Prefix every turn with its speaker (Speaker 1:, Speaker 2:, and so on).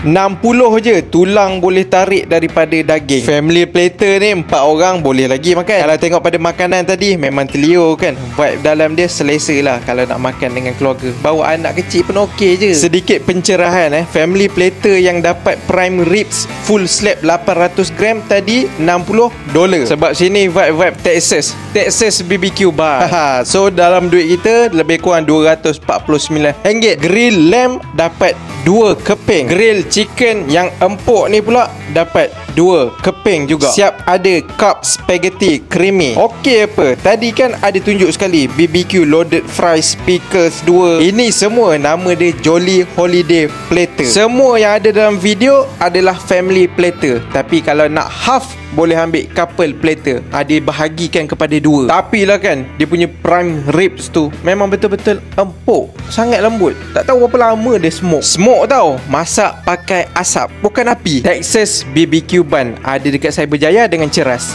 Speaker 1: 60 je tulang boleh tarik daripada daging. Family platter ni 4 orang boleh lagi makan. Kalau tengok pada makanan tadi memang terliur kan. Vibe dalam dia selesa lah kalau nak makan dengan keluarga. Bawa anak kecil pun okey je. Sedikit pencerahan Family platter yang dapat prime ribs full slab 800 gram tadi $60. Sebab sini vibe Texas BBQ bar. So dalam duit kita lebih kurang RM249. Grill lamb dapat 2 keping. Grill chicken yang empuk ni pula dapat 2 keping juga. Siap ada cup spaghetti creamy. Okey apa? Tadi kan ada tunjuk sekali BBQ loaded fries pickles 2. Ini semua nama dia Jolly Holiday Platter. Semua yang ada dalam video adalah family platter. Tapi kalau nak half boleh ambil couple platter. Dia bahagikan kepada 2. Tapi lah kan dia punya prime ribs tu memang betul-betul empuk, sangat lembut. Tak tahu berapa lama dia smoke tau. Masak pakai asap bukan api. Texas BBQ bun ada dekat Cyberjaya dengan Ceras.